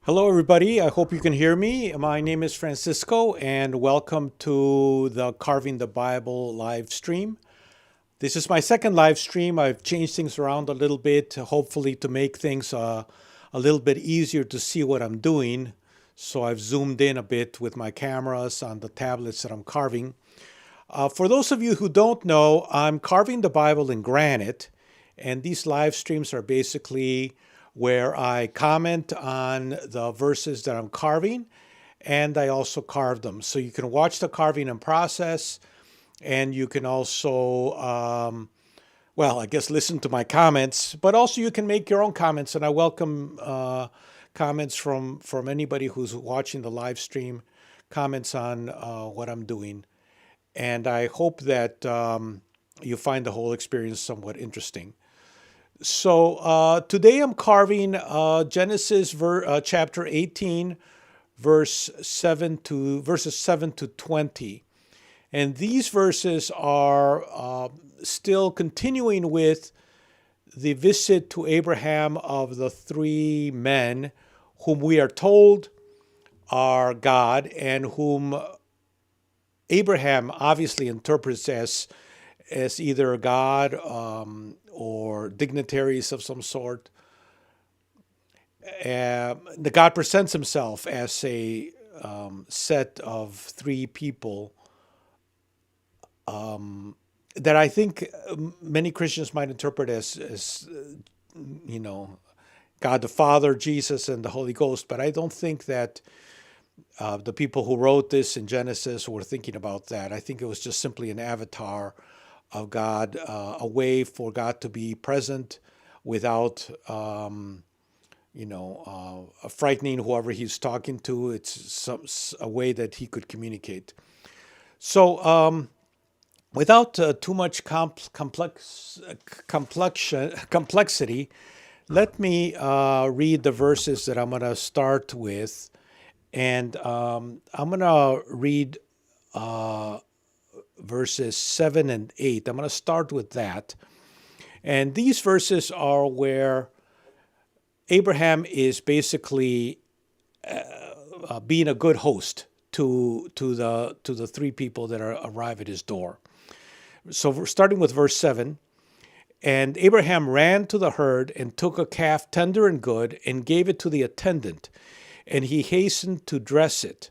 Hello, everybody. I hope you can hear me. My name is Francisco, and welcome to the Carving the Bible live stream. This is my second live stream. I've changed things around a little bit, hopefully, to make things a little bit easier to see what I'm doing. So I've zoomed in a bit with my cameras on the tablets that I'm carving. For those of you who don't know, I'm carving the Bible in granite, and these live streams are basically where I comment on the verses that I'm carving, and I also carve them. So you can watch the carving in process, and you can also, I guess listen to my comments, but also you can make your own comments, and I welcome comments from anybody who's watching the live stream, comments on what I'm doing. And I hope that you find the whole experience somewhat interesting. So today I'm carving Genesis chapter 18, verses 7 to 20. And these verses are still continuing with the visit to Abraham of the three men whom we are told are God and whom Abraham obviously interprets as either God or dignitaries of some sort. The God presents himself as a set of three people that I think many Christians might interpret as God the Father, Jesus, and the Holy Ghost. But I don't think that the people who wrote this in Genesis were thinking about that. I think it was just simply an avatar of God, a way for God to be present without, frightening whoever he's talking to. It's a way that he could communicate. So, without too much complexity, let me read the verses that I'm going to start with. And I'm going to read verses 7 and 8. I'm going to start with that. And these verses are where Abraham is basically being a good host to the three people that arrive at his door. So we're starting with verse 7. And Abraham ran to the herd and took a calf tender and good and gave it to the attendant. And he hastened to dress it.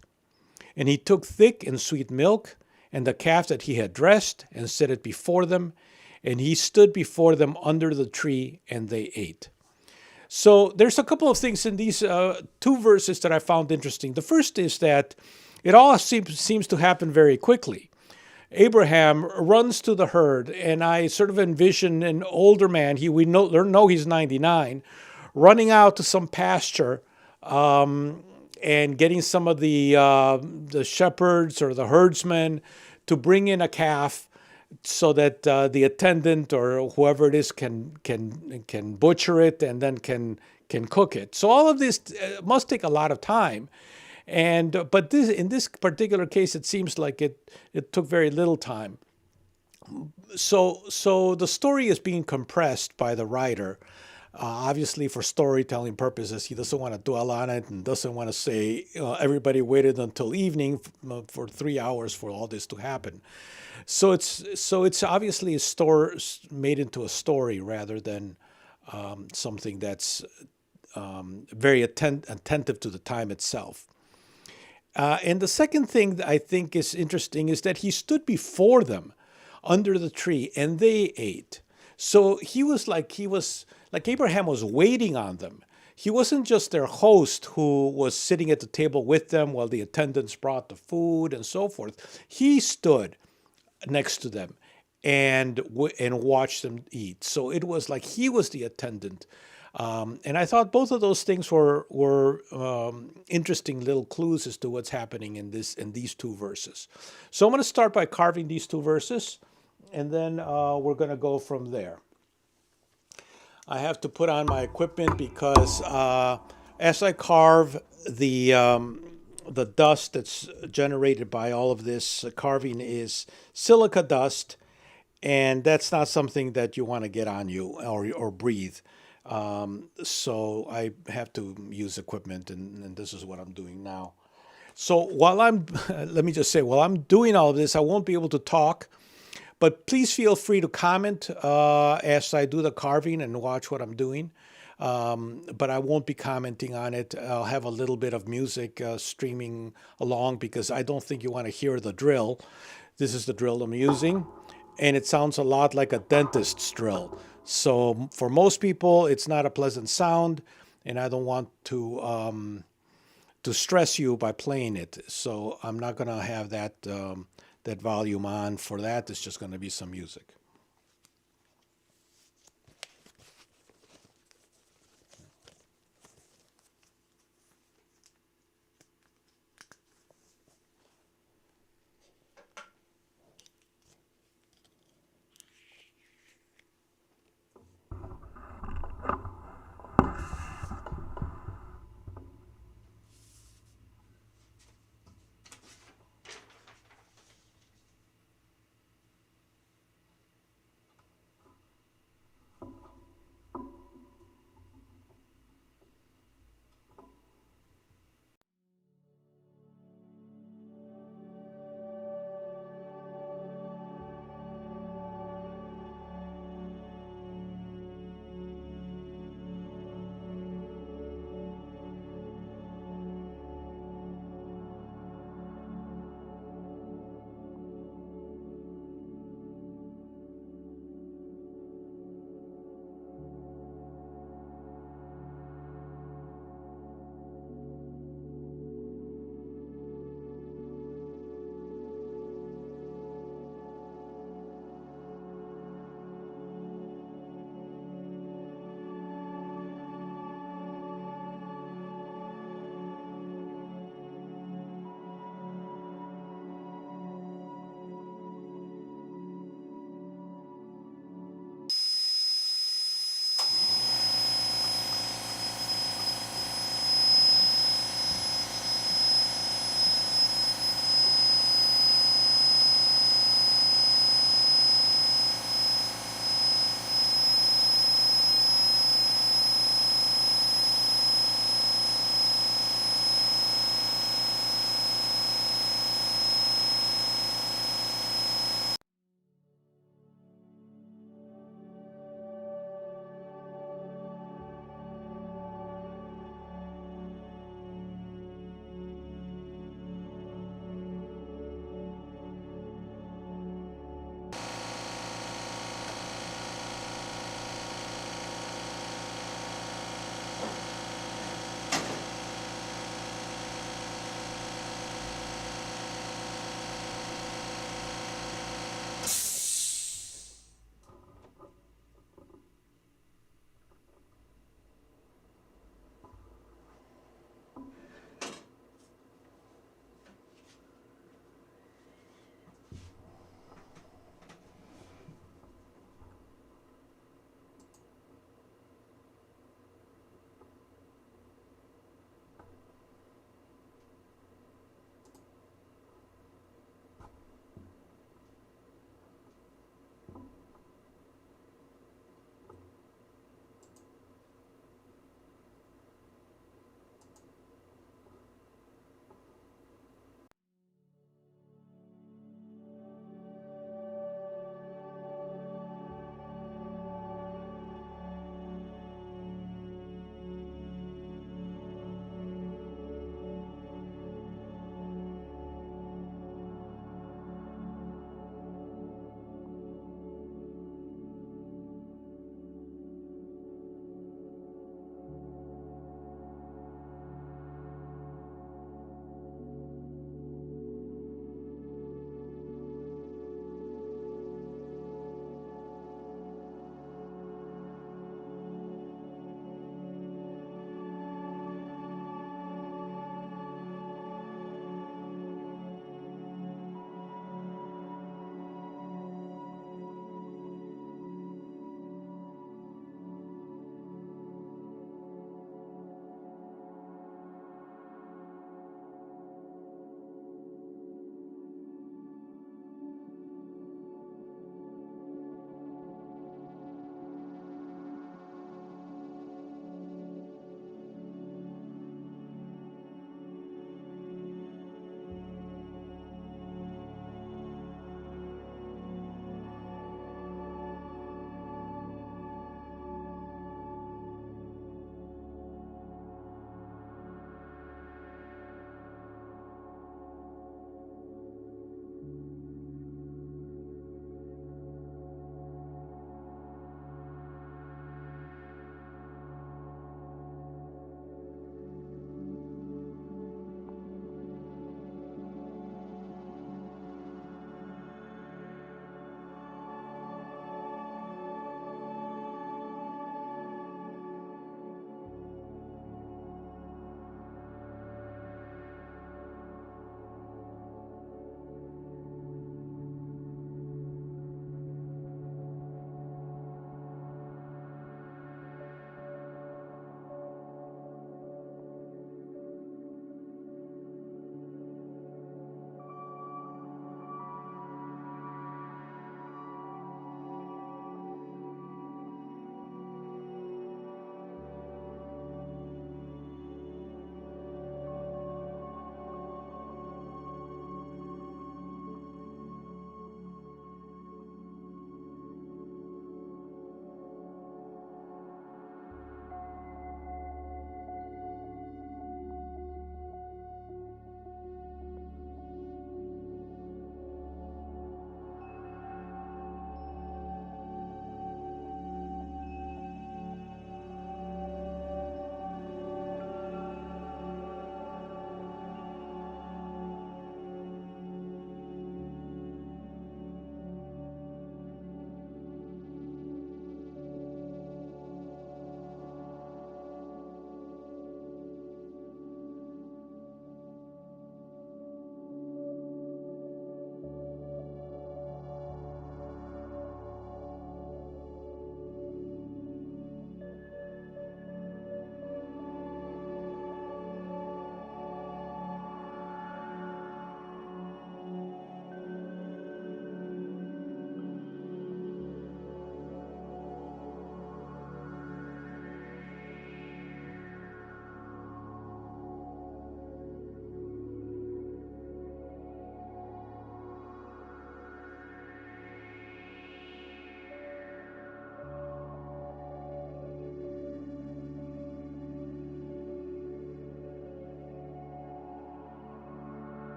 And he took thick and sweet milk and the calf that he had dressed and set it before them. And he stood before them under the tree, and they ate. So there's a couple of things in these two verses that I found interesting. The first is that it all seems to happen very quickly. Abraham runs to the herd, and I sort of envision an older man. We know he's 99, running out to some pasture and getting some of the shepherds or the herdsmen to bring in a calf so that the attendant or whoever it is can butcher it and then can cook it. So all of this must take a lot of time. But in this particular case, it seems like it took very little time. So the story is being compressed by the writer, obviously for storytelling purposes. He doesn't want to dwell on it and doesn't want to say everybody waited until evening for 3 hours for all this to happen. So it's obviously a story made into a story rather than something that's very attentive to the time itself. And the second thing that I think is interesting is that he stood before them under the tree and they ate. So he was like Abraham was waiting on them. He wasn't just their host who was sitting at the table with them while the attendants brought the food and so forth. He stood next to them and watched them eat. So it was like he was the attendant. And I thought both of those things were interesting little clues as to what's happening in these two verses. So I'm going to start by carving these two verses, and then we're going to go from there. I have to put on my equipment because as I carve, the dust that's generated by all of this carving is silica dust, and that's not something that you want to get on you or breathe. So I have to use equipment, and this is what I'm doing now. So while I'm, let me just say, while I'm doing all of this, I won't be able to talk, but please feel free to comment as I do the carving and watch what I'm doing. But I won't be commenting on it. I'll have a little bit of music streaming along because I don't think you want to hear the drill. This is the drill I'm using, and it sounds a lot like a dentist's drill. So for most people, it's not a pleasant sound, and I don't want to stress you by playing it. So I'm not going to have that volume on for that. It's just going to be some music.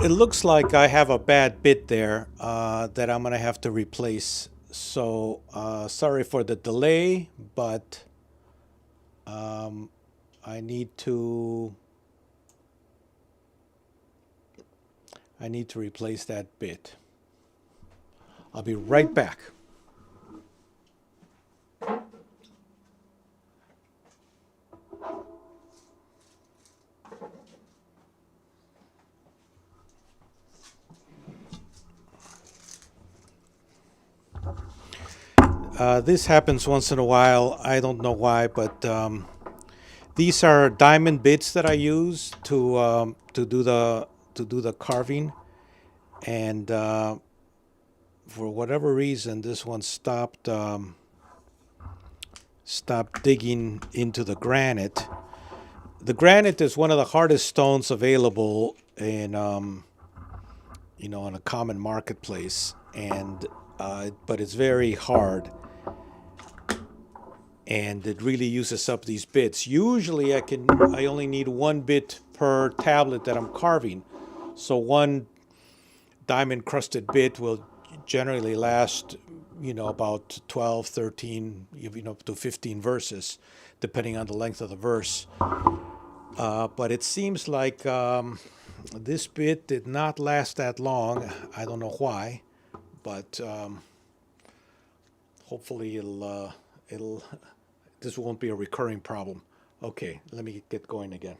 it looks like I have a bad bit there that I'm gonna have to replace. So sorry for the delay, but I need to I need to replace that bit. I'll be right back. This happens once in a while. I don't know why, but these are diamond bits that I use to do the carving, and for whatever reason, this one stopped digging into the granite. The granite is one of the hardest stones available in in a common marketplace, and but it's very hard, and it really uses up these bits. Usually, I only need one bit per tablet that I'm carving, so one diamond crusted bit will generally last about 12, 13, even up to 15 verses, depending on the length of the verse. But it seems like this bit did not last that long. I don't know why, but hopefully it'll this won't be a recurring problem. Okay, let me get going again.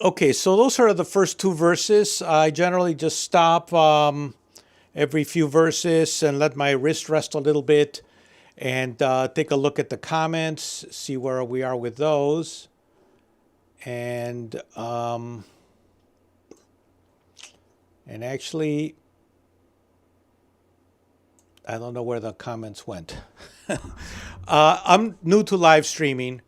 Okay, so those are the first two verses. I generally just stop every few verses and let my wrist rest a little bit and take a look at the comments, see where we are with those. And actually, I don't know where the comments went. I'm new to live streaming.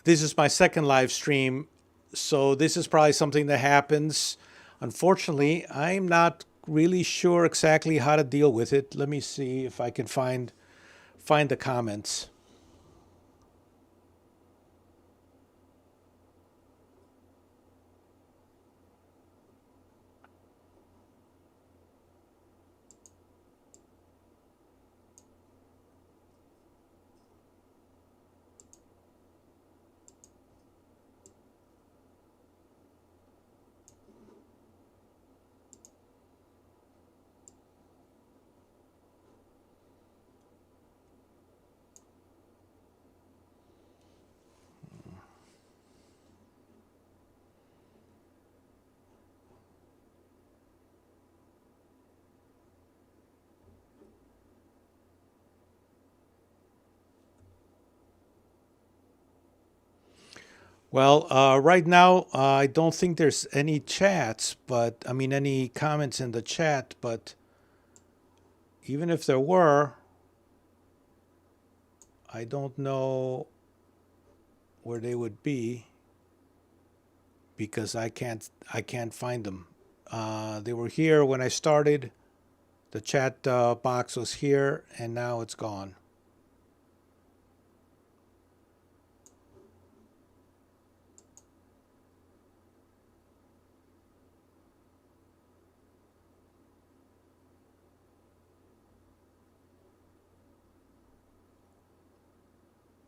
This is my second live stream, so this is probably something that happens. Unfortunately, I'm not really sure exactly how to deal with it. Let me see if I can find the comments. Well, right now, I don't think there's any chats, but I mean, any comments in the chat, but even if there were, I don't know where they would be because I can't find them. They were here when I started. The chat box was here, and now it's gone.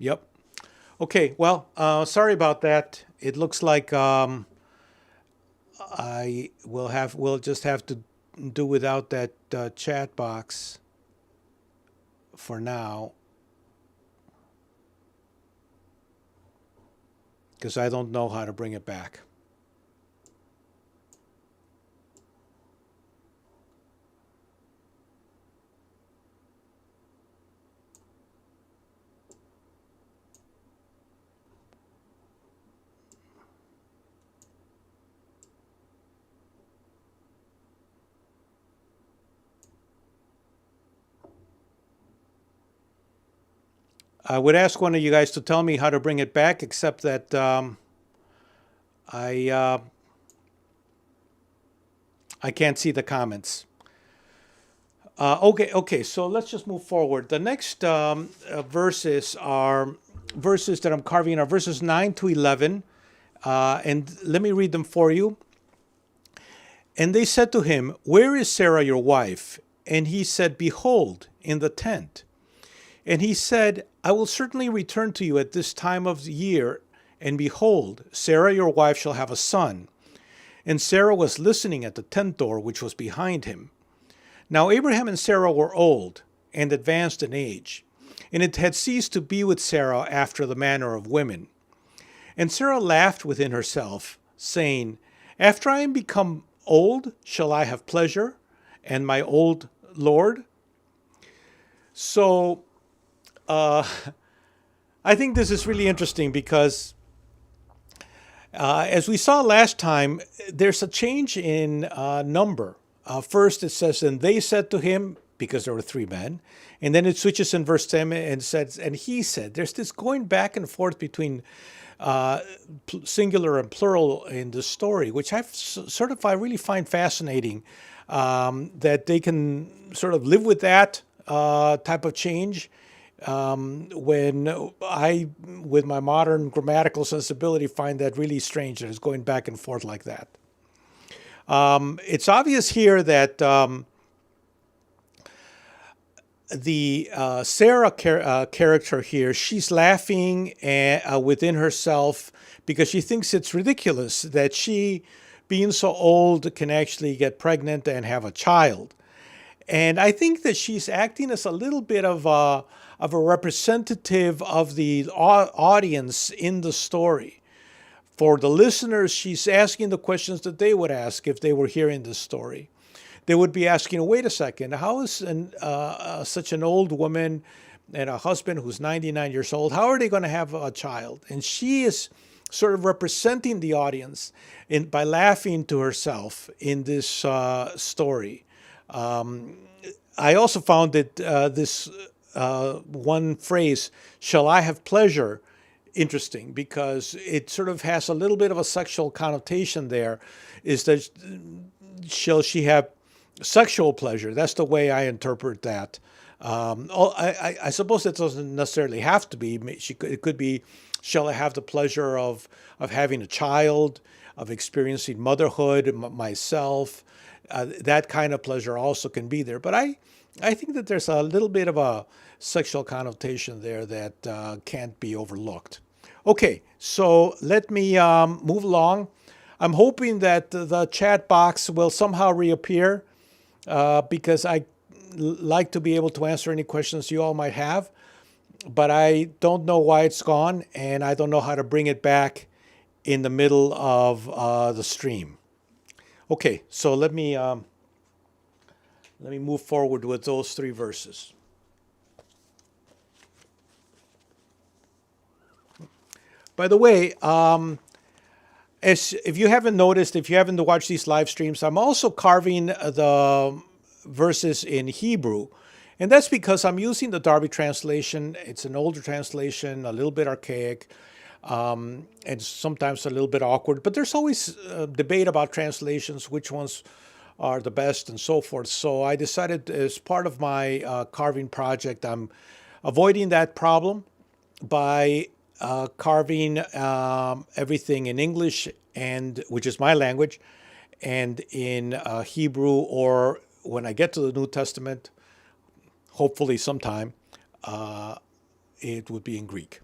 Yep. Okay. Well, sorry about that. It looks like we'll just have to do without that chat box for now because I don't know how to bring it back. I would ask one of you guys to tell me how to bring it back, except that I I can't see the comments. Okay. So let's just move forward. The next verses are verses that I'm carving are verses 9 to 11, and let me read them for you. And they said to him, "Where is Sarah your wife?" And he said, "Behold, in the tent." And he said, "I will certainly return to you at this time of the year, and behold, Sarah your wife shall have a son." And Sarah was listening at the tent door which was behind him. Now Abraham and Sarah were old and advanced in age, and it had ceased to be with Sarah after the manner of women. And Sarah laughed within herself, saying, "After I am become old, shall I have pleasure, and my old Lord?" So I think this is really interesting because, as we saw last time, there's a change in number. First, it says, "And they said to him," because there were three men, and then it switches in verse 10 and says, "And he said." There's this going back and forth between singular and plural in the story, which I really find fascinating. That they can sort of live with that type of change. When I, with my modern grammatical sensibility, find that really strange that it's going back and forth like that. It's obvious here that the Sarah character here, she's laughing within herself because she thinks it's ridiculous that she, being so old, can actually get pregnant and have a child. And I think that she's acting as a little bit of a representative of the audience in the story. For the listeners, she's asking the questions that they would ask if they were hearing this story. They would be asking, wait a second, how is such an old woman and a husband who's 99 years old, how are they going to have a child? And she is sort of representing the audience by laughing to herself in this story. I also found that this one phrase, shall I have pleasure, interesting because it sort of has a little bit of a sexual connotation there. Is that shall she have sexual pleasure? That's the way I interpret that. I suppose it doesn't necessarily have to be. It could be, shall I have the pleasure of having a child, of experiencing motherhood myself? That kind of pleasure also can be there. But I think that there's a little bit of a sexual connotation there that can't be overlooked. Okay, so let me move along. I'm hoping that the chat box will somehow reappear because I like to be able to answer any questions you all might have, but I don't know why it's gone, and I don't know how to bring it back in the middle of the stream. Okay, so let me move forward with those three verses. By the way, if you haven't noticed, if you haven't watched these live streams, I'm also carving the verses in Hebrew. And that's because I'm using the Darby translation. It's an older translation, a little bit archaic, and sometimes a little bit awkward. But there's always a debate about translations, which ones are the best and so forth. So I decided as part of my carving project, I'm avoiding that problem by carving everything in English, and which is my language, and in Hebrew, or when I get to the New Testament, hopefully sometime, it would be in Greek.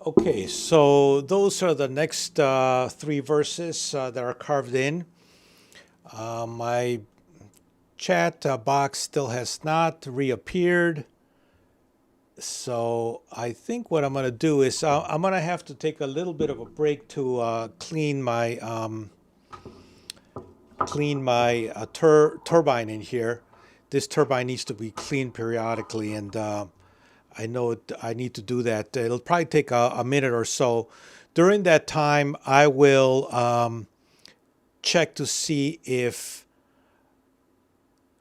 Okay, so those are the next three verses that are carved in. My chat box still has not reappeared. So I think what I'm going to do is I'm going to have to take a little bit of a break to clean my turbine in here. This turbine needs to be cleaned periodically, and I know I need to do that. It'll probably take a minute or so. During that time, I will check to see if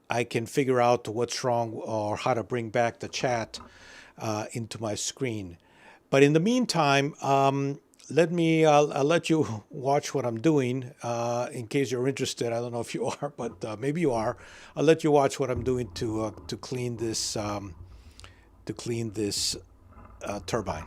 I can figure out what's wrong or how to bring back the chat into my screen. But in the meantime, I'll let you watch what I'm doing in case you're interested. I don't know if you are, but maybe you are. I'll let you watch what I'm doing to clean this turbine.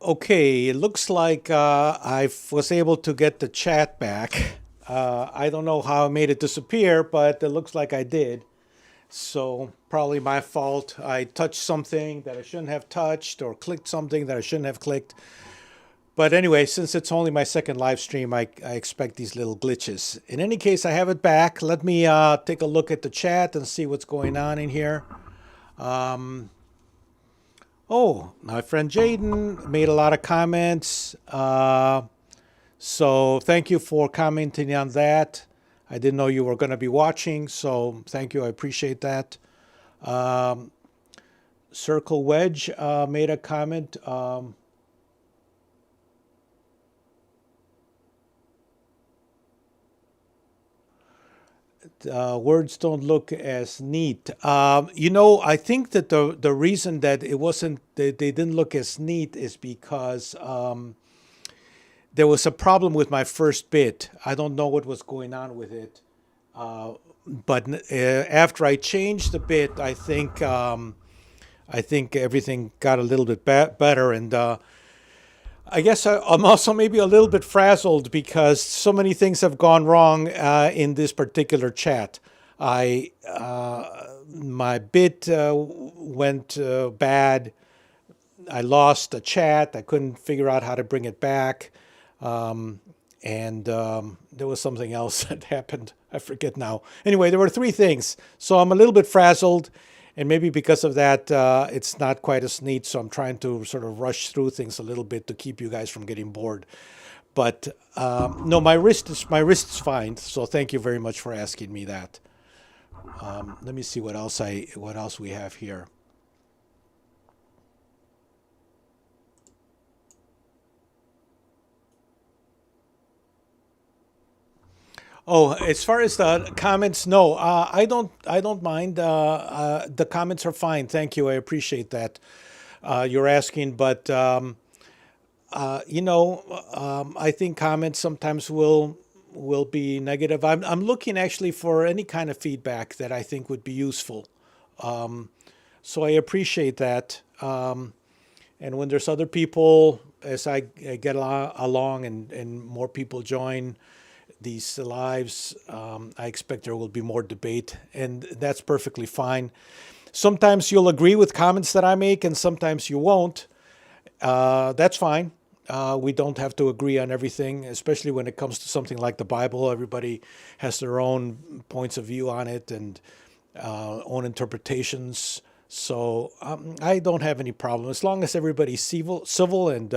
Okay, it looks like I was able to get the chat back. I don't know how I made it disappear, but it looks like I did. So probably my fault. I touched something that I shouldn't have touched or clicked something that I shouldn't have clicked. But anyway, since it's only my second live stream, I expect these little glitches. In any case, I have it back. Let me take a look at the chat and see what's going on in here. Oh, my friend Jaden made a lot of comments. So thank you for commenting on that. I didn't know you were going to be watching, so thank you. I appreciate that. Circle Wedge made a comment. Words don't look as neat. I think that the reason that it wasn't they didn't look as neat is because there was a problem with my first bit. I don't know what was going on with it, but after I changed the bit, I think everything got a little bit better, and I guess I'm also maybe a little bit frazzled because so many things have gone wrong in this particular chat. My bit went bad. I lost the chat. I couldn't figure out how to bring it back. And there was something else that happened. I forget now. Anyway, there were three things. So I'm a little bit frazzled. And maybe because of that, it's not quite as neat. So I'm trying to sort of rush through things a little bit to keep you guys from getting bored. But no, my wrist is fine. So thank you very much for asking me that. Let me see what else we have here. Oh, as far as the comments, no, I don't mind. The comments are fine. Thank you. I appreciate that. You're asking, but I think comments sometimes will be negative. I'm looking actually for any kind of feedback that I think would be useful. So I appreciate that. And when there's other people, as I get along and more people join these lives, I expect there will be more debate, and that's perfectly fine. Sometimes you'll agree with comments that I make, and sometimes you won't. That's fine. We don't have to agree on everything, especially when it comes to something like the Bible. Everybody has their own points of view on it and own interpretations. So I don't have any problem as long as everybody's civil, and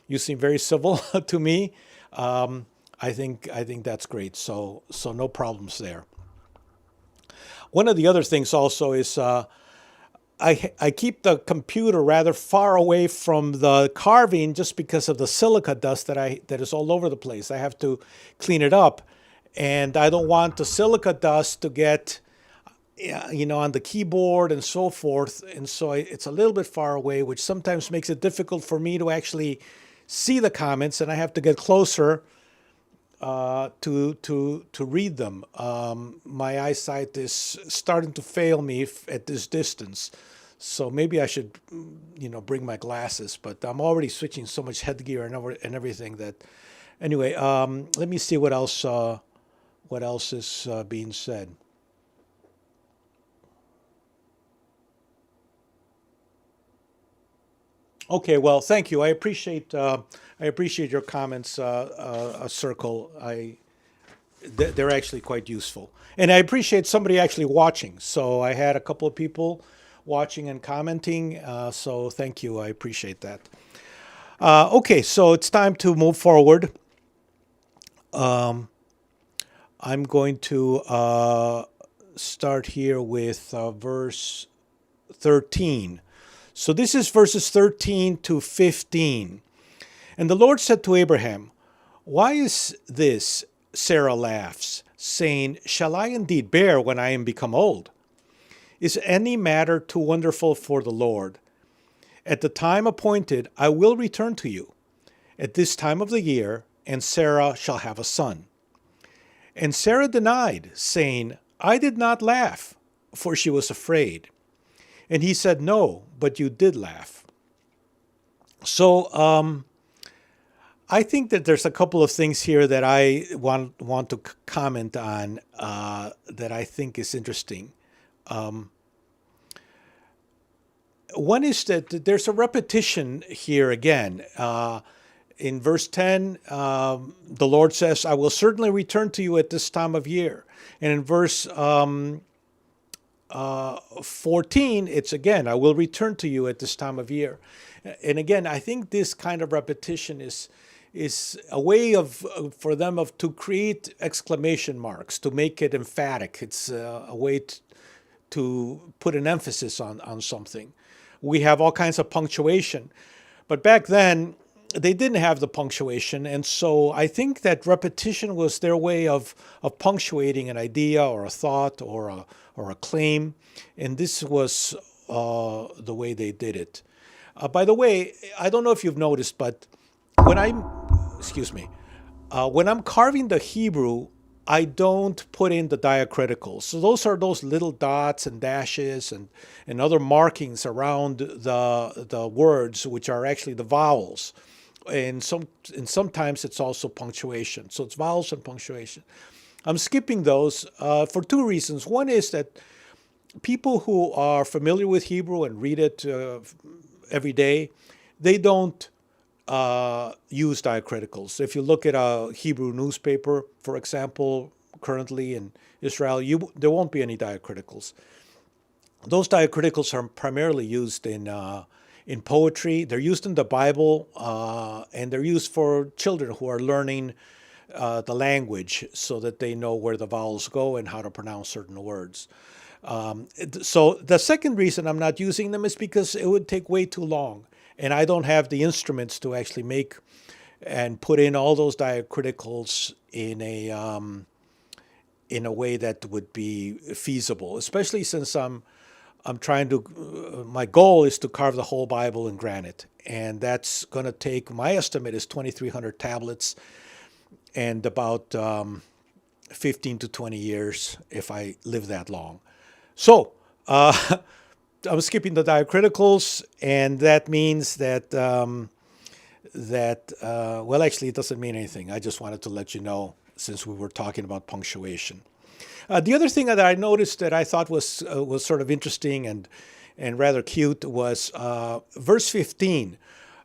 you seem very civil to me. I think that's great. So no problems there. One of the other things also is I keep the computer rather far away from the carving just because of the silica dust that is all over the place. I have to clean it up, and I don't want the silica dust to get on the keyboard and so forth. And so it's a little bit far away, which sometimes makes it difficult for me to actually see the comments, and I have to get closer to read them. My eyesight is starting to fail me at this distance, so maybe I should, bring my glasses. But I'm already switching so much headgear and everything that. Anyway, let me see what else is being said. Okay, well, thank you. I appreciate your comments, Circle. They're actually quite useful, and I appreciate somebody actually watching. So I had a couple of people watching and commenting. So thank you. I appreciate that. Okay, so it's time to move forward. I'm going to start here with verse 13. So this is verses 13 to 15. And the Lord said to Abraham, "Why is this?" Sarah laughs, saying, "Shall I indeed bear when I am become old? Is any matter too wonderful for the Lord? At the time appointed, I will return to you, at this time of the year, and Sarah shall have a son." And Sarah denied, saying, "I did not laugh," for she was afraid. And he said, "No, but you did laugh." So I think that there's a couple of things here that I want to comment on that I think is interesting. One is that there's a repetition here again. In verse 10, the Lord says, I will certainly return to you at this time of year. And in verse 14, it's again, I will return to you at this time of year. And again, I think this kind of repetition is a way of for them of to create exclamation marks, to make it emphatic. It's a way to put an emphasis on something. We have all kinds of punctuation, but back then they didn't have the punctuation, and so I think that repetition was their way of punctuating an idea or a thought or a claim, and this was the way they did it. By the way, I don't know if you've noticed, but when I'm, excuse me, when I'm carving the Hebrew, I don't put in the diacriticals. So those are those little dots and dashes and other markings around the words, which are actually the vowels. And sometimes it's also punctuation. So it's vowels and punctuation. I'm skipping those for two reasons. One is that people who are familiar with Hebrew and read it every day, they don't use diacriticals. If you look at a Hebrew newspaper, for example, currently in Israel, there won't be any diacriticals. Those diacriticals are primarily used in poetry. They're used in the Bible, and they're used for children who are learning the language so that they know where the vowels go and how to pronounce certain words. So the second reason I'm not using them is because it would take way too long, and I don't have the instruments to actually make and put in all those diacriticals in a way that would be feasible. Especially since I'm trying to. My goal is to carve the whole Bible in granite, and that's going to take. My estimate is 2,300 tablets and about 15 to 20 years if I live that long. So I'm skipping the diacriticals, and that means that well, actually, it doesn't mean anything. I just wanted to let you know since we were talking about punctuation. The other thing that I noticed that I thought was sort of interesting and rather cute was verse 15,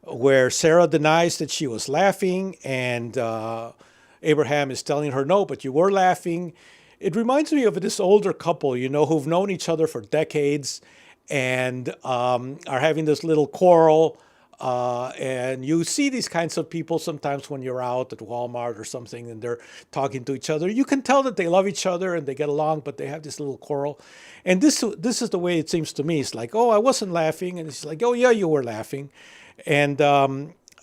where Sarah denies that she was laughing, and Abraham is telling her, "No, but you were laughing." It reminds me of this older couple, who've known each other for decades and are having this little quarrel. And you see these kinds of people sometimes when you're out at Walmart or something and they're talking to each other. You can tell that they love each other and they get along, but they have this little quarrel. And this is the way it seems to me. It's like, oh, I wasn't laughing. And it's like, oh, yeah, you were laughing. And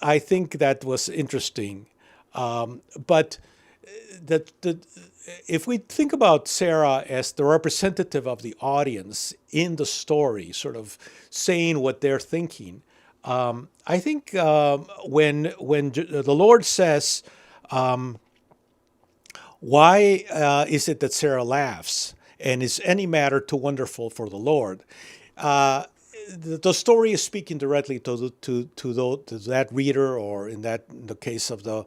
I think that was interesting. But that if we think about Sarah as the representative of the audience in the story, sort of saying what they're thinking, I think when the Lord says, "Why is it that Sarah laughs? And is any matter too wonderful for the Lord?" Uh, the story is speaking directly to that reader, or in the case of the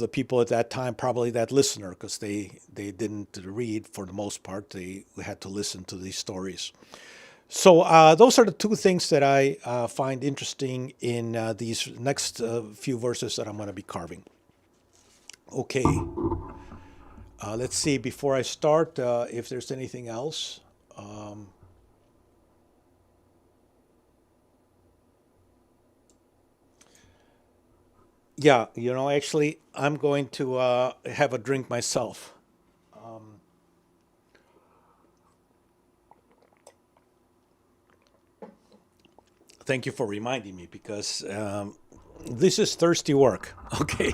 people at that time, probably that listener, because they didn't read for the most part. They had to listen to these stories. So those are the two things that I find interesting in these next few verses that I'm going to be carving. Okay, let's see. Before I start, if there's anything else. Yeah, actually, I'm going to have a drink myself. Thank you for reminding me because this is thirsty work. Okay.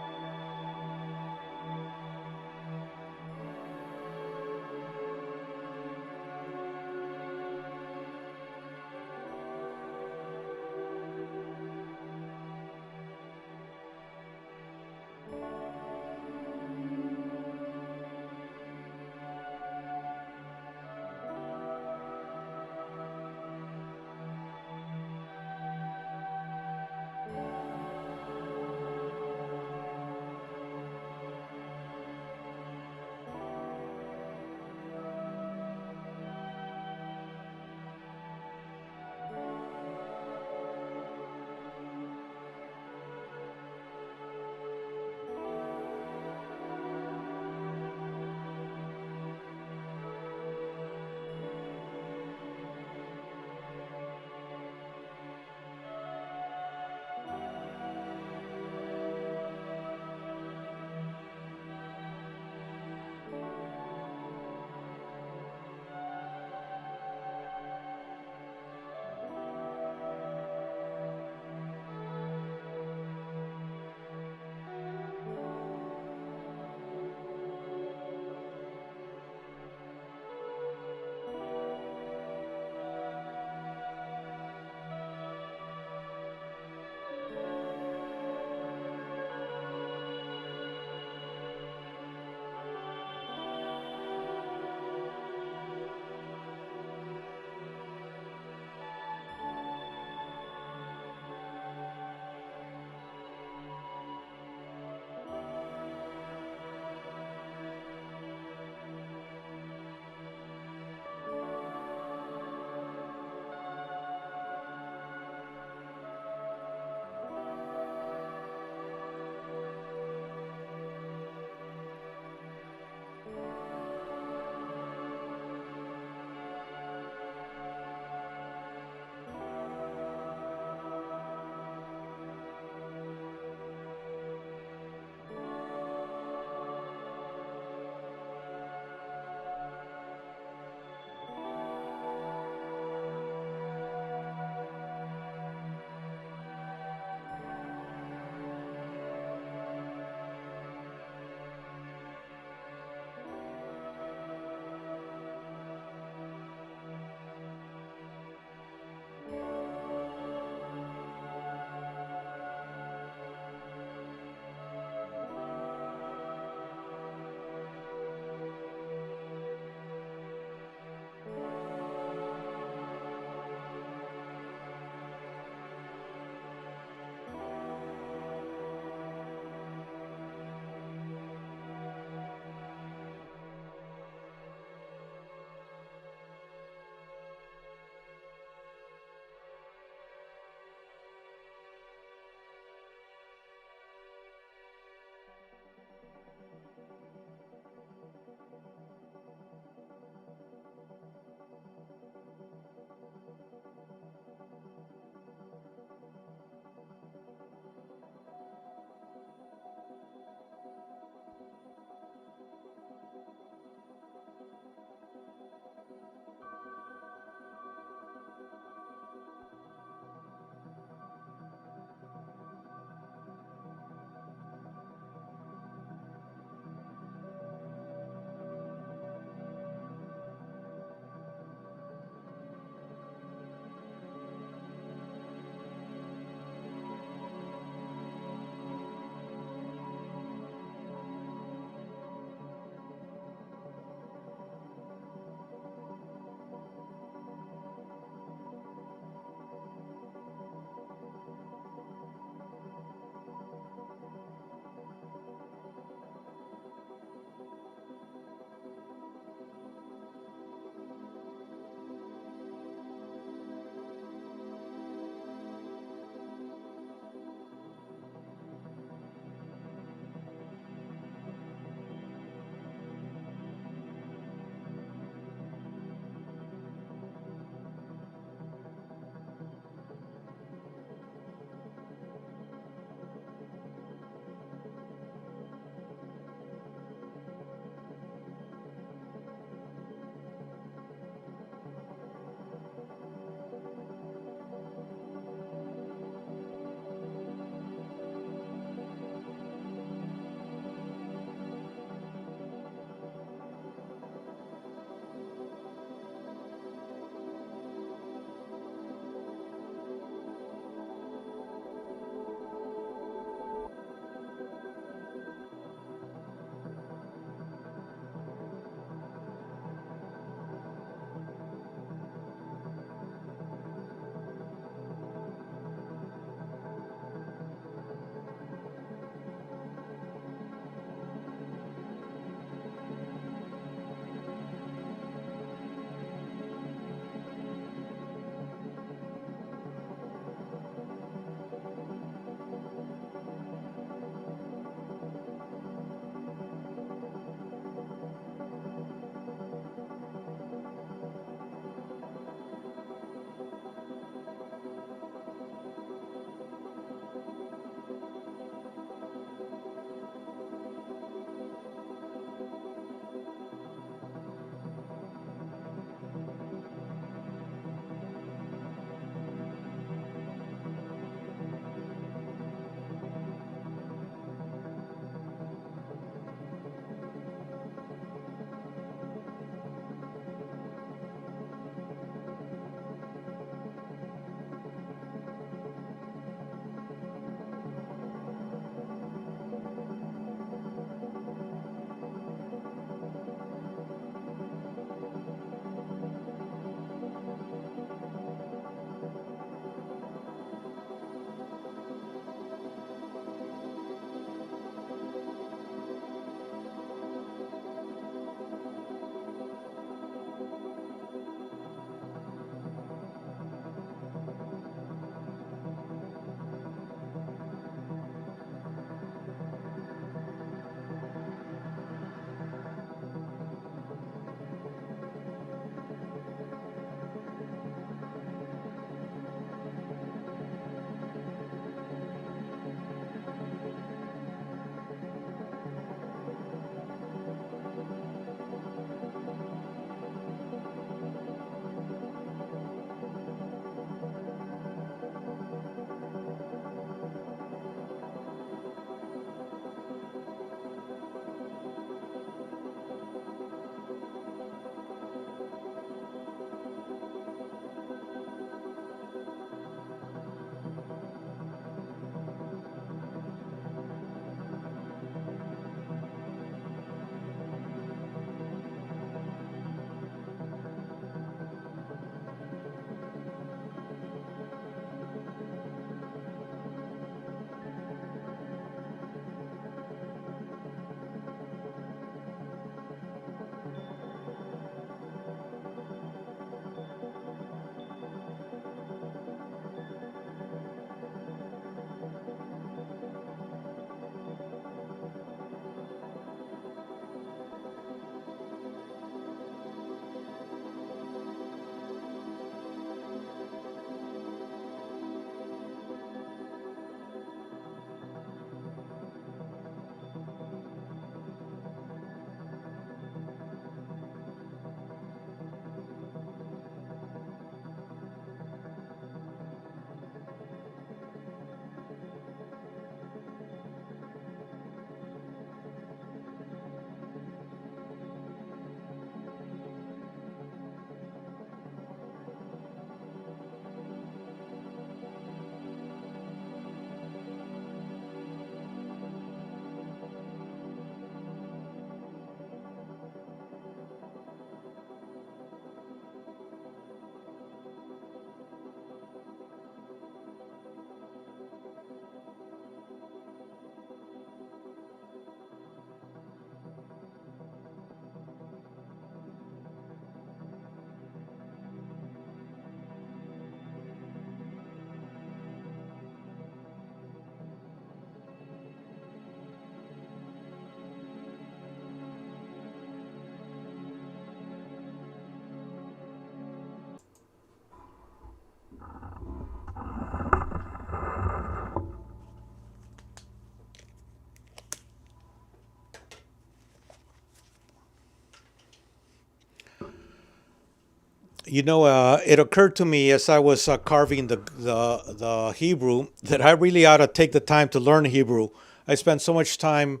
It occurred to me as I was carving the Hebrew that I really ought to take the time to learn Hebrew. I spent so much time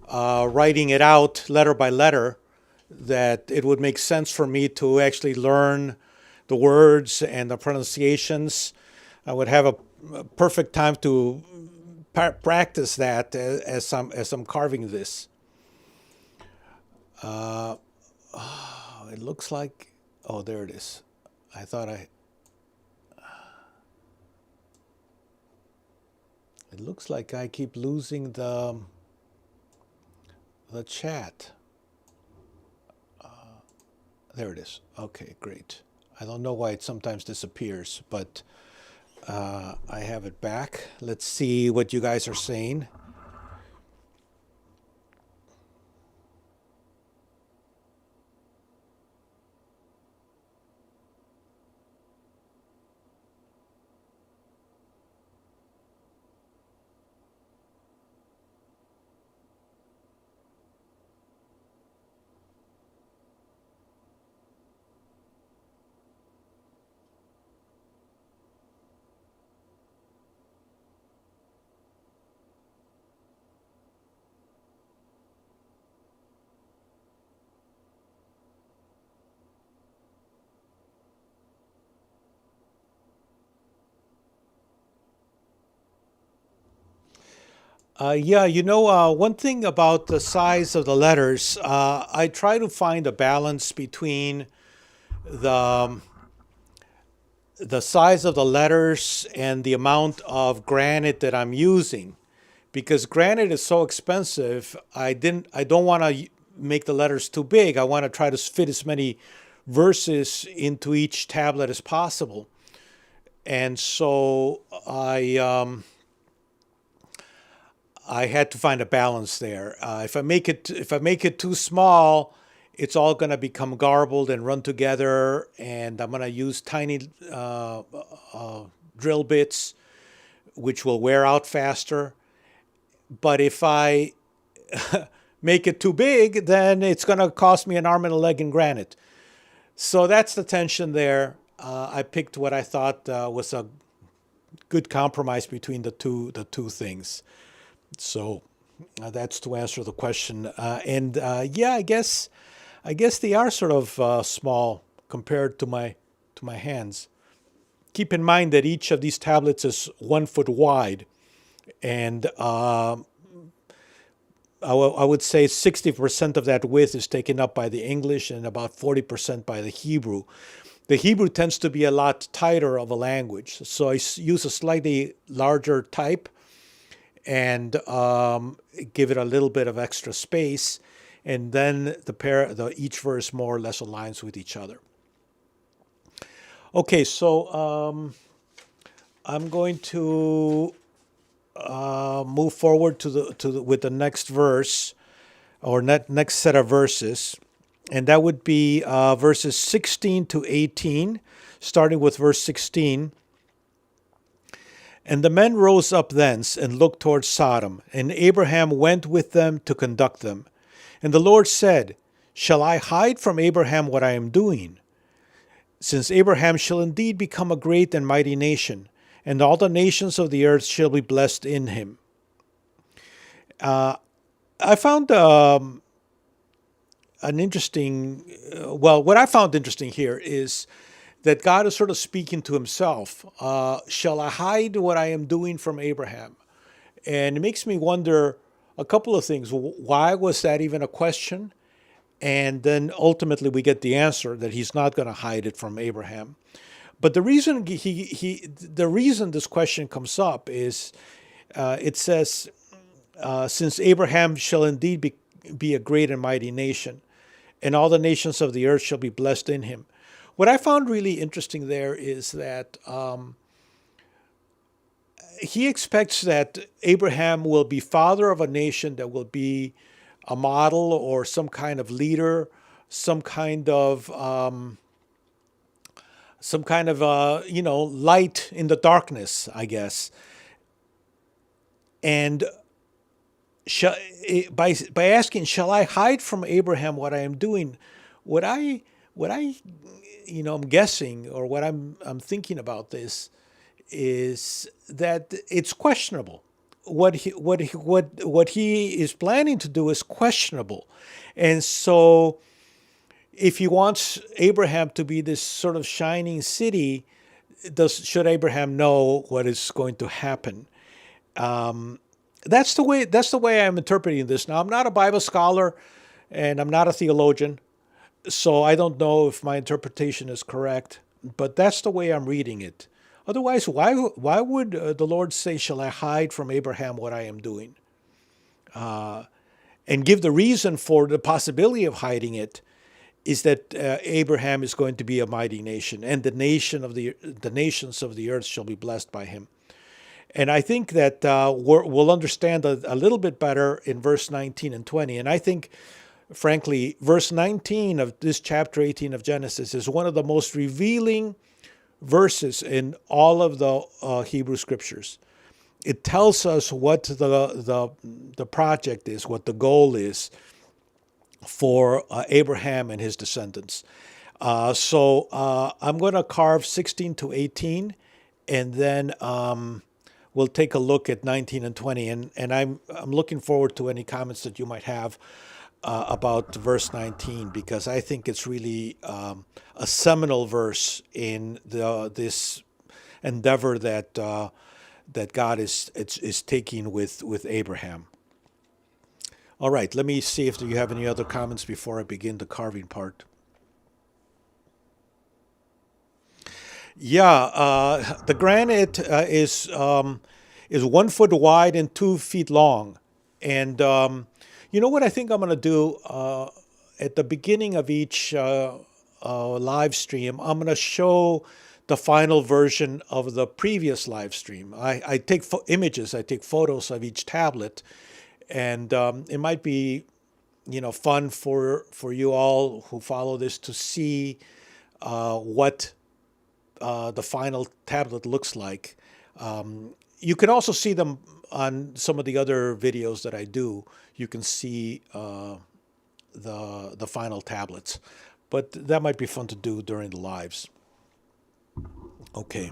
writing it out letter by letter that it would make sense for me to actually learn the words and the pronunciations. I would have a perfect time to practice that as I'm carving this. It looks like, oh, there it is. I thought I, it looks like I keep losing the chat. There it is. Okay, great. I don't know why it sometimes disappears, but I have it back. Let's see what you guys are saying. Yeah, one thing about the size of the letters, I try to find a balance between the the size of the letters and the amount of granite that I'm using, because granite is so expensive. I don't want to make the letters too big. I want to try to fit as many verses into each tablet as possible, and so I had to find a balance there. If I make it too small, it's all going to become garbled and run together, and I'm going to use tiny drill bits, which will wear out faster. But if I make it too big, then it's going to cost me an arm and a leg in granite. So that's the tension there. I picked what I thought was a good compromise between the two things. So that's to answer the question. And yeah, I guess they are sort of small compared to my hands. Keep in mind that each of these tablets is 1 foot wide, and I would say 60% of that width is taken up by the English and about 40% by the Hebrew. The Hebrew tends to be a lot tighter of a language, so I use a slightly larger type and give it a little bit of extra space, and then each verse more or less aligns with each other. Okay, so I'm going to move forward with the next verse or next set of verses, and that would be verses 16 to 18, starting with verse 16. And the men rose up thence and looked towards Sodom, and Abraham went with them to conduct them. And the Lord said, Shall I hide from Abraham what I am doing? Since Abraham shall indeed become a great and mighty nation, and all the nations of the earth shall be blessed in him. I found what I found interesting here is that God is sort of speaking to himself. Shall I hide what I am doing from Abraham? And it makes me wonder a couple of things. Why was that even a question? And then ultimately we get the answer that he's not going to hide it from Abraham. But the reason the reason this question comes up is it says, since Abraham shall indeed be a great and mighty nation, and all the nations of the earth shall be blessed in him. What I found really interesting there is that he expects that Abraham will be father of a nation that will be a model or some kind of leader, some kind of light in the darkness, I guess. And by asking, shall I hide from Abraham what I am doing? What I What I'm guessing, or what I'm thinking about this, is that it's questionable. What he is planning to do is questionable, and so if he wants Abraham to be this sort of shining city, should Abraham know what is going to happen? That's the way I'm interpreting this. Now, I'm not a Bible scholar, and I'm not a theologian, so I don't know if my interpretation is correct, but that's the way I'm reading it. Otherwise, why would the Lord say, "Shall I hide from Abraham what I am doing?" And give the reason for the possibility of hiding it is that Abraham is going to be a mighty nation, and the nations of the earth shall be blessed by him. And I think that we'll understand a little bit better in verse 19 and 20. And I think, frankly, verse 19 of this chapter 18 of Genesis is one of the most revealing verses in all of the Hebrew scriptures. It tells us what the project is, what the goal is for Abraham and his descendants. So I'm going to carve 16 to 18, and then we'll take a look at 19 and 20. And I'm looking forward to any comments that you might have about verse 19, because I think it's really a seminal verse in this endeavor that God is taking with Abraham. All right, let me see if you have any other comments before I begin the carving part. Yeah, the granite is 1 foot wide and 2 feet long, and you know what I think I'm going to do at the beginning of each live stream. I'm going to show the final version of the previous live stream. I take images, I take photos of each tablet, and it might be fun for you all who follow this to see what the final tablet looks like. You can also see them on some of the other videos that I do. You can see the final tablets, but that might be fun to do during the lives. Okay.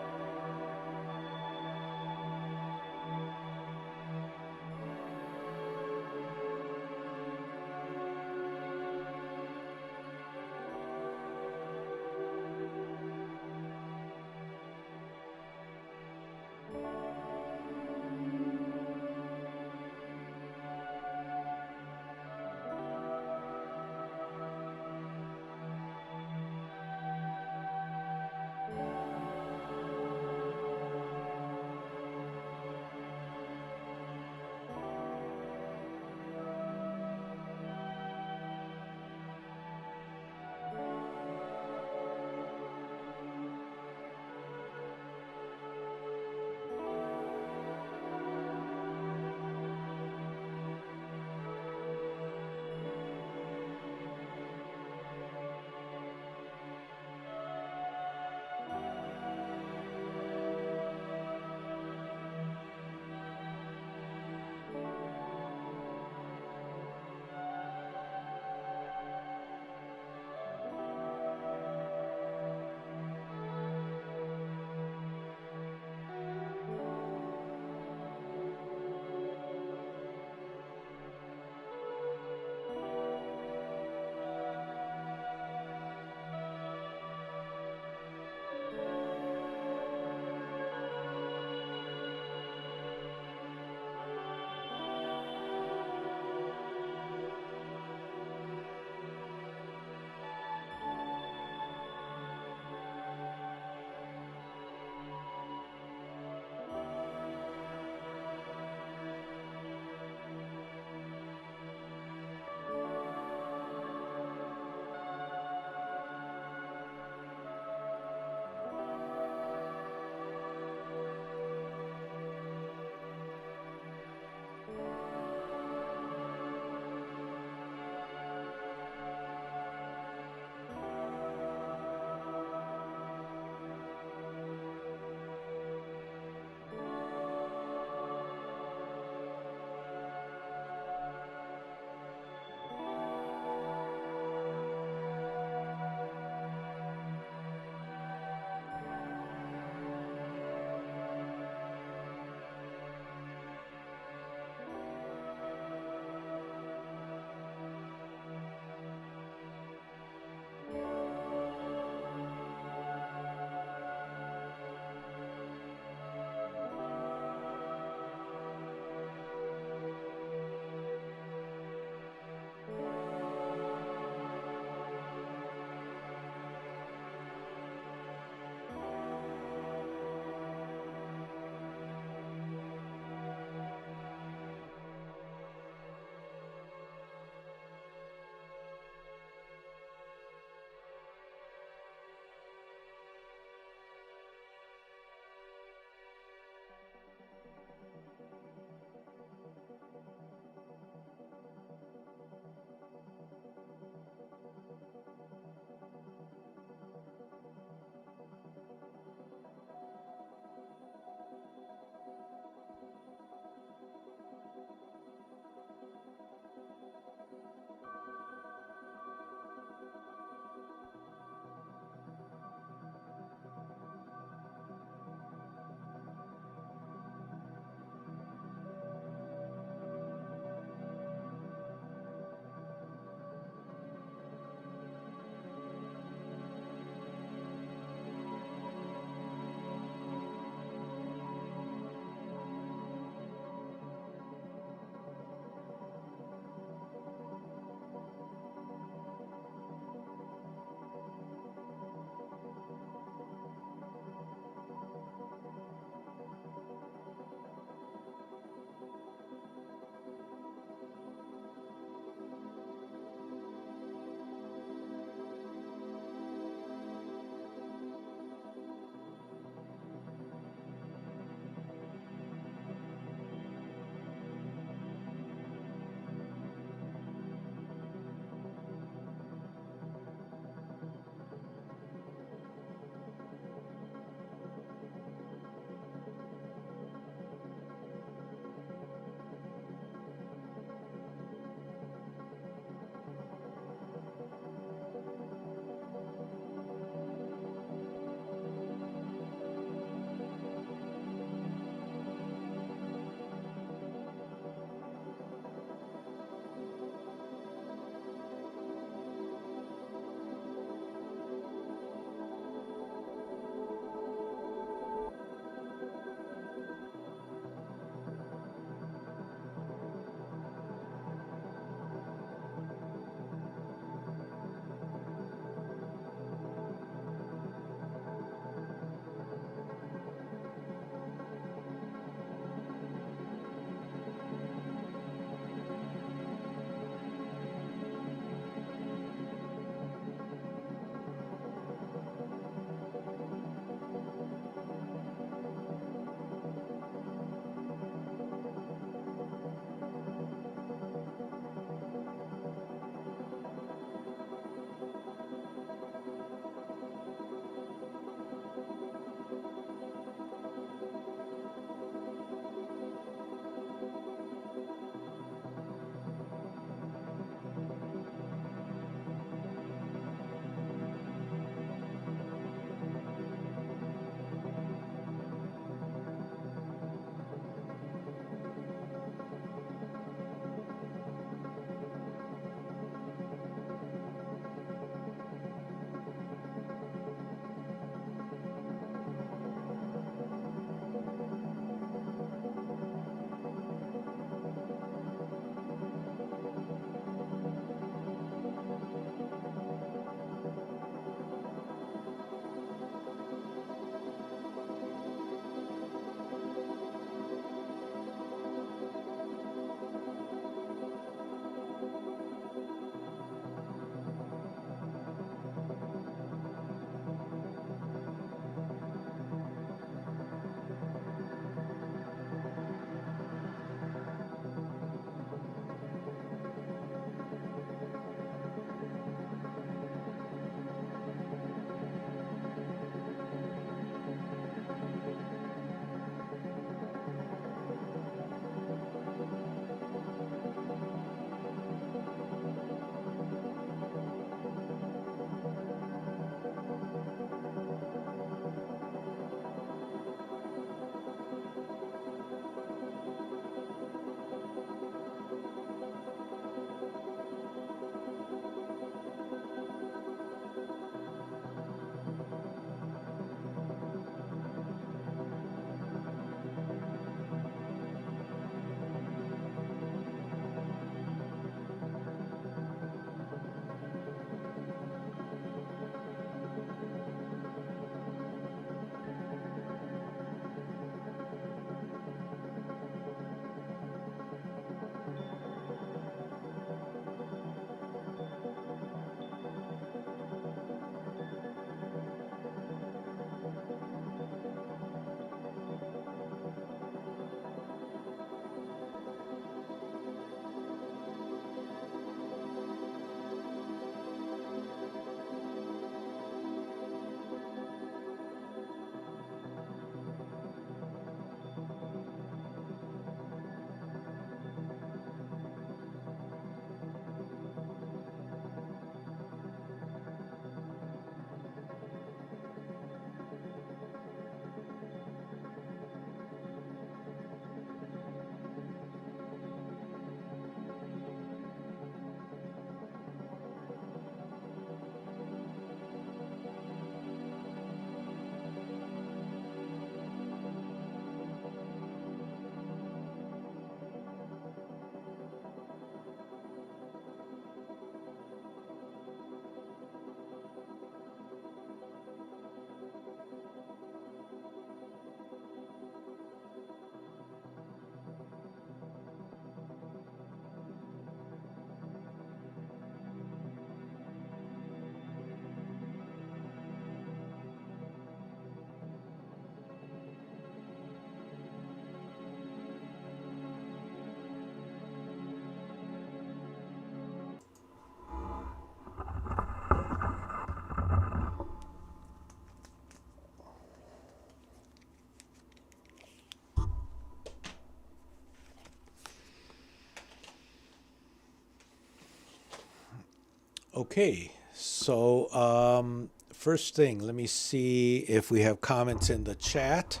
Okay, so first thing, let me see if we have comments in the chat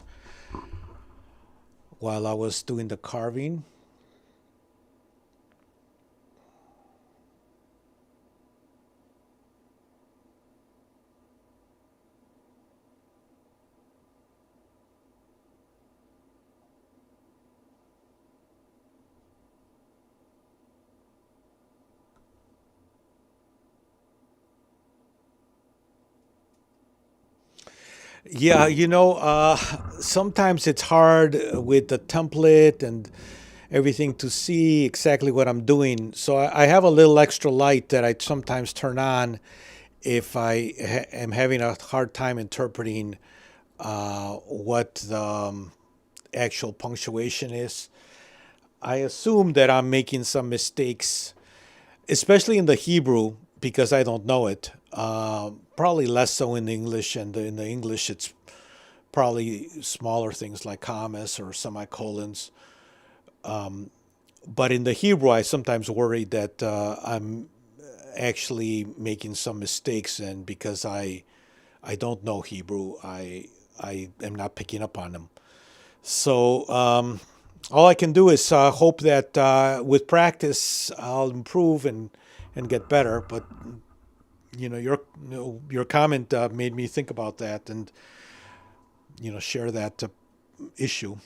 while I was doing the carving. Yeah, sometimes it's hard with the template and everything to see exactly what I'm doing. So I have a little extra light that I sometimes turn on if am having a hard time interpreting what the actual punctuation is. I assume that I'm making some mistakes, especially in the Hebrew, because I don't know it. Probably less so in the English, and in the English, it's probably smaller things like commas or semicolons. But in the Hebrew, I sometimes worry that I'm actually making some mistakes, and because I don't know Hebrew, I am not picking up on them. So all I can do is hope that with practice I'll improve and get better. But your comment made me think about that and share that issue.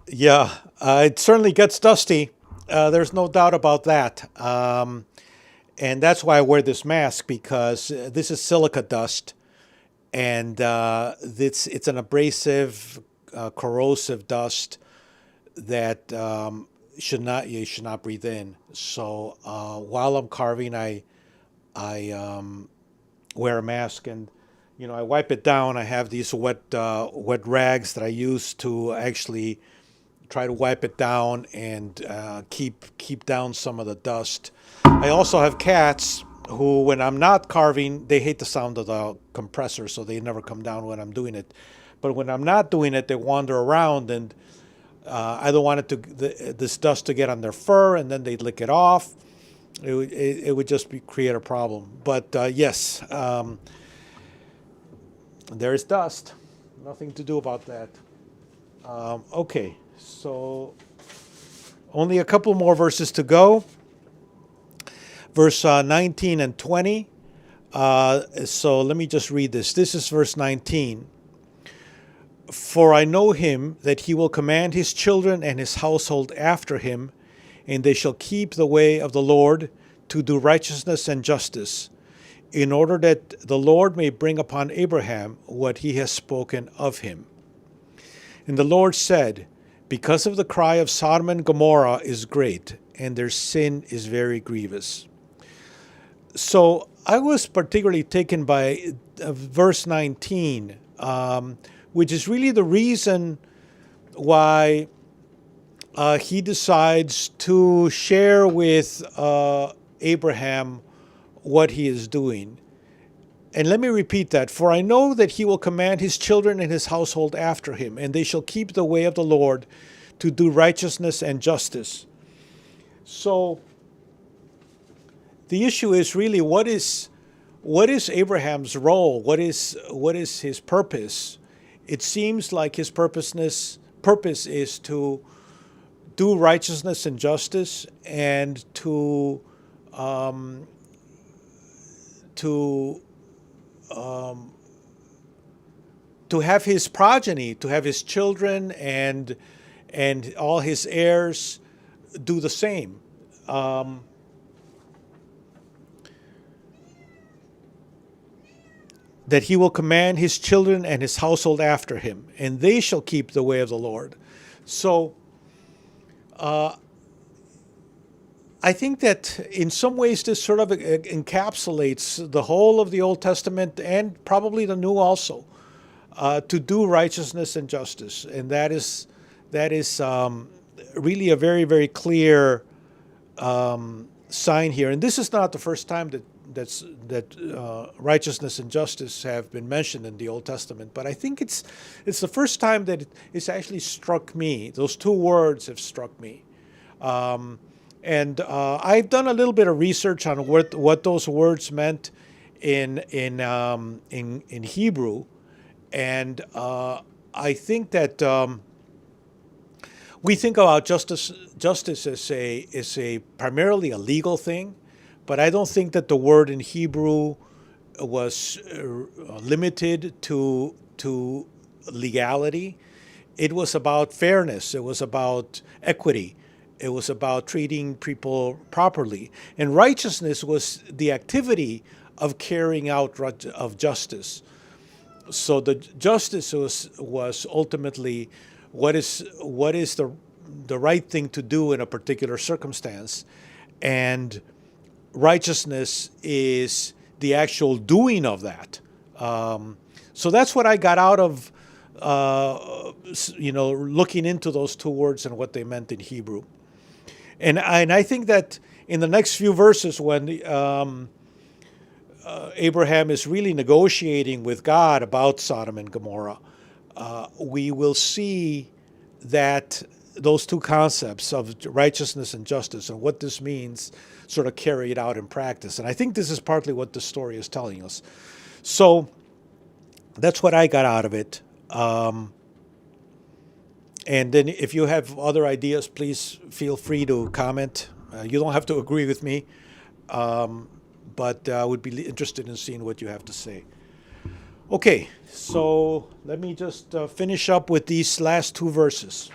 Yeah, it certainly gets dusty. There's no doubt about that. And that's why I wear this mask, because this is silica dust, and it's an abrasive, corrosive dust that you should not breathe in. So while I'm carving, I wear a mask, and I wipe it down. I have these wet rags that I use to actually try to wipe it down and keep down some of the dust. I also have cats who, when I'm not carving, they hate the sound of the compressor, so they never come down when I'm doing it. But when I'm not doing it, they wander around, and I don't want this dust to get on their fur, and then they'd lick it off. It would just create a problem. But yes, there is dust. Nothing to do about that. Okay, so only a couple more verses to go. Verse 19 and 20. So let me just read this. This is verse 19. For I know him that he will command his children and his household after him, and they shall keep the way of the Lord to do righteousness and justice, in order that the Lord may bring upon Abraham what he has spoken of him. And the Lord said, because of the cry of Sodom and Gomorrah is great, and their sin is very grievous. So I was particularly taken by verse 19, which is really the reason why he decides to share with Abraham what he is doing. And let me repeat that. For I know that he will command his children and his household after him, and they shall keep the way of the Lord to do righteousness and justice. So the issue is really, what is Abraham's role? What is his purpose? It seems like his purpose is to do righteousness and justice, and to have his progeny, to have his children and all his heirs do the same. That he will command his children and his household after him, and they shall keep the way of the Lord. So I think that in some ways this sort of encapsulates the whole of the Old Testament, and probably the New also. to do righteousness and justice, and that is really a very, very clear sign here. And this is not the first time that righteousness and justice have been mentioned in the Old Testament, but I think it's the first time that it's actually struck me. Those two words have struck me. And I've done a little bit of research on what those words meant in Hebrew, and I think that we think about justice as a primarily a legal thing, but I don't think that the word in Hebrew was limited to legality. It was about fairness. It was about equity. It was about treating people properly. And righteousness was the activity of carrying out of justice. So the justice was ultimately what is the right thing to do in a particular circumstance, and righteousness is the actual doing of that. So that's what I got out of looking into those two words and what they meant in Hebrew. And I think that in the next few verses, when Abraham is really negotiating with God about Sodom and Gomorrah, we will see that those two concepts of righteousness and justice and what this means sort of carried out in practice. And I think this is partly what the story is telling us. So that's what I got out of it. And then if you have other ideas, please feel free to comment. You don't have to agree with me, but I would be interested in seeing what you have to say. Okay, so let me just finish up with these last two verses.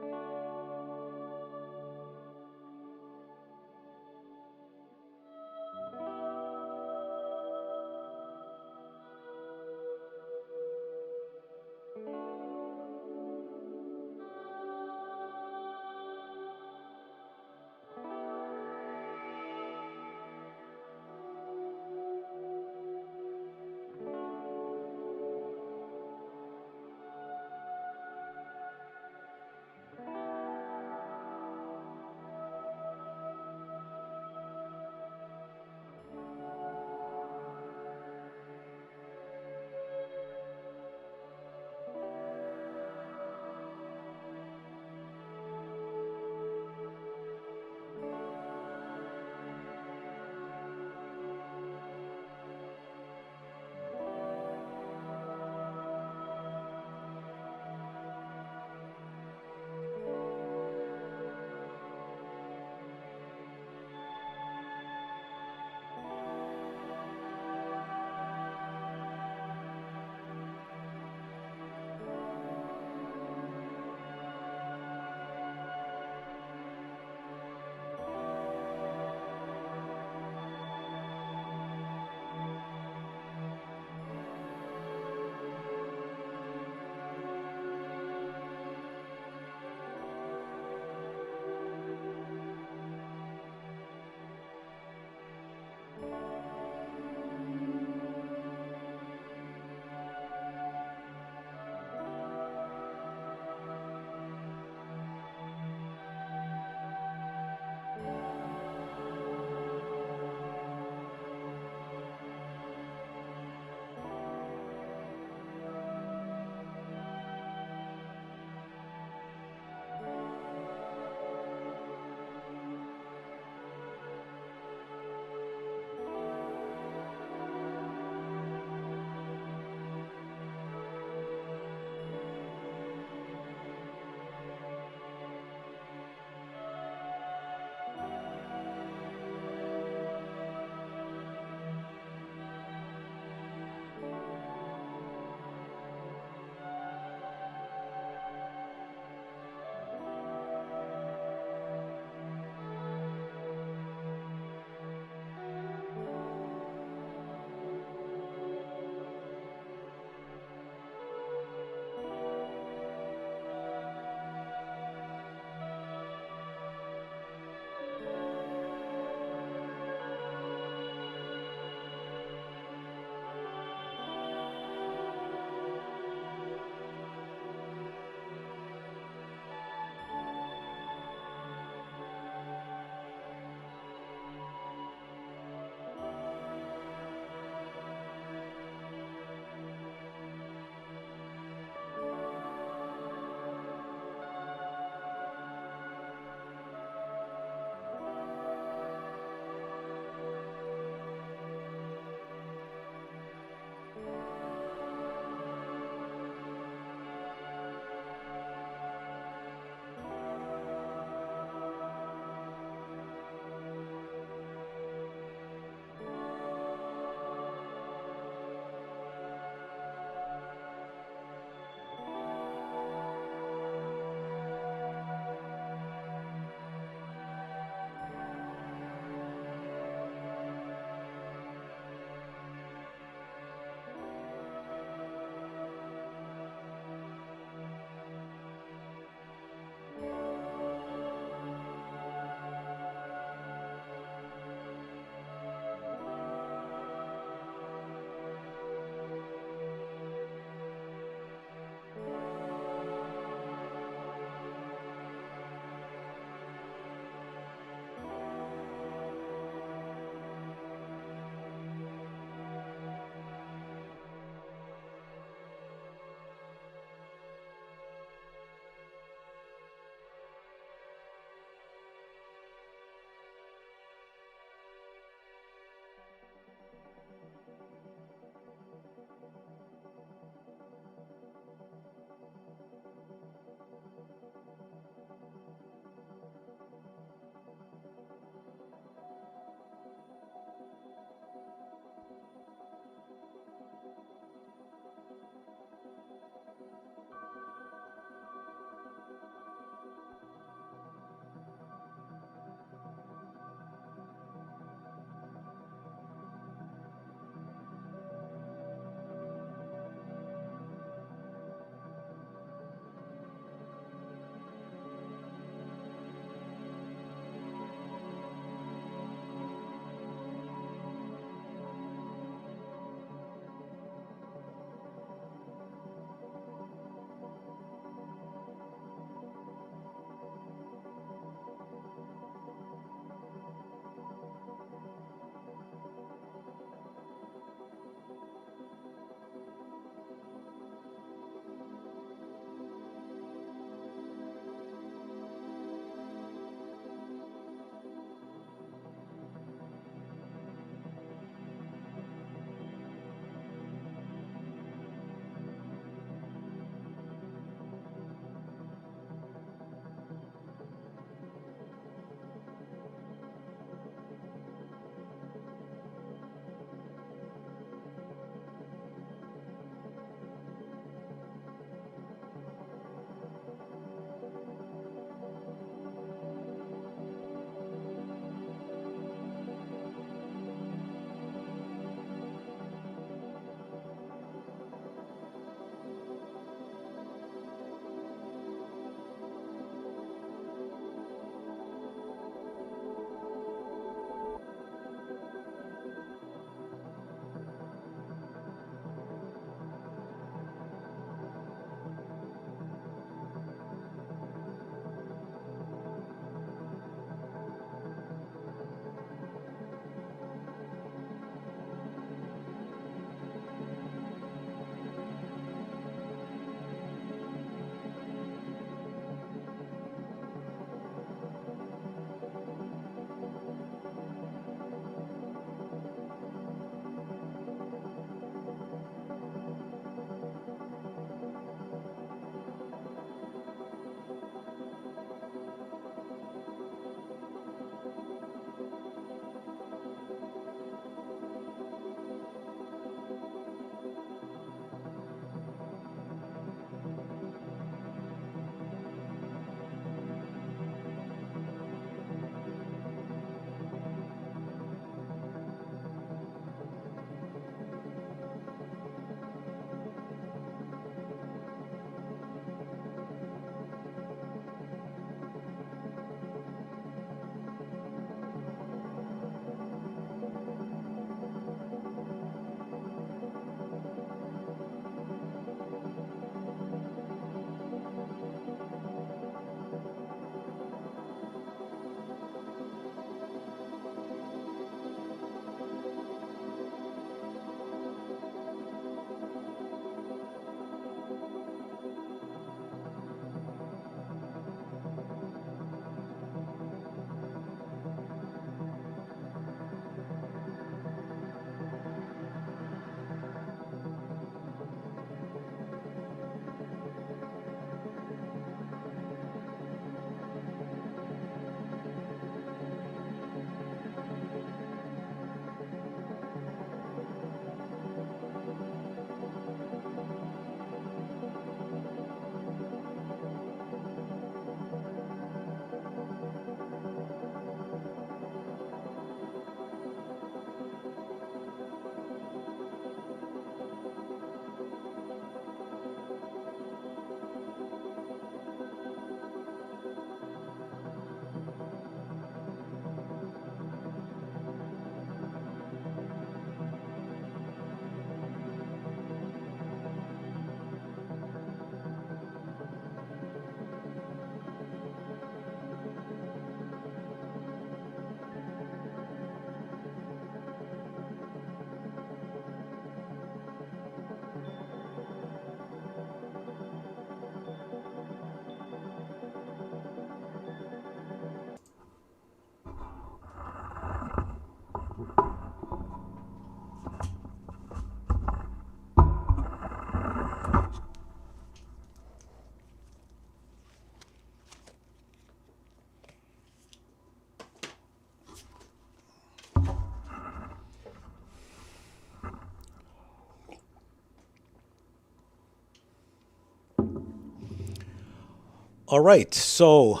All right, so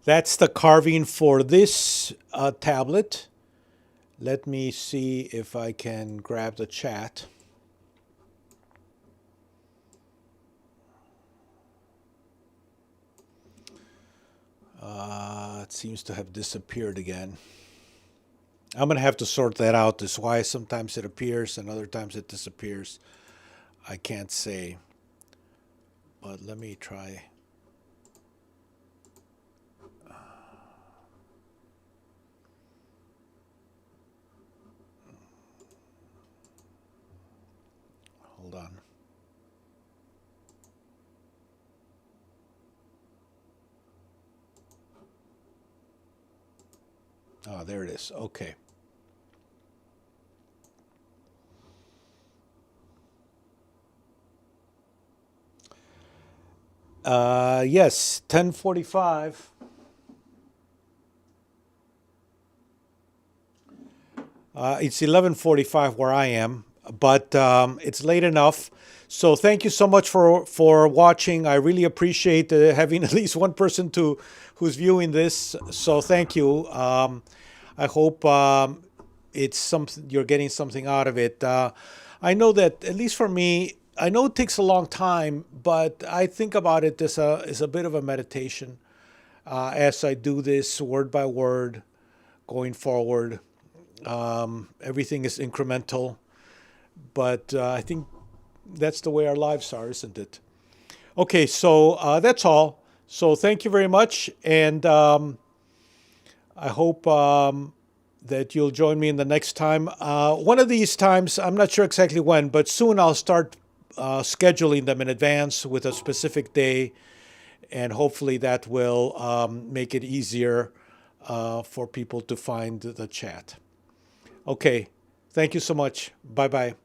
that's the carving for this tablet. Let me see if I can grab the chat. It seems to have disappeared again. I'm going to have to sort that out. That's why sometimes it appears and other times it disappears. I can't say. But let me try. Hold on. Oh, there it is. Okay. Yes, 10:45. It's 11:45 where I am, but it's late enough. So thank you so much for watching. I really appreciate having at least one person who's viewing this. So thank you. I hope it's something you're getting something out of it. I know that at least for me, I know it takes a long time, but I think about it as a bit of a meditation as I do this word by word going forward. Everything is incremental, but I think that's the way our lives are, isn't it? Okay, so that's all. So thank you very much, and I hope that you'll join me in the next time. One of these times, I'm not sure exactly when, but soon I'll start scheduling them in advance with a specific day, and hopefully that will make it easier for people to find the chat. Okay, thank you so much. Bye bye.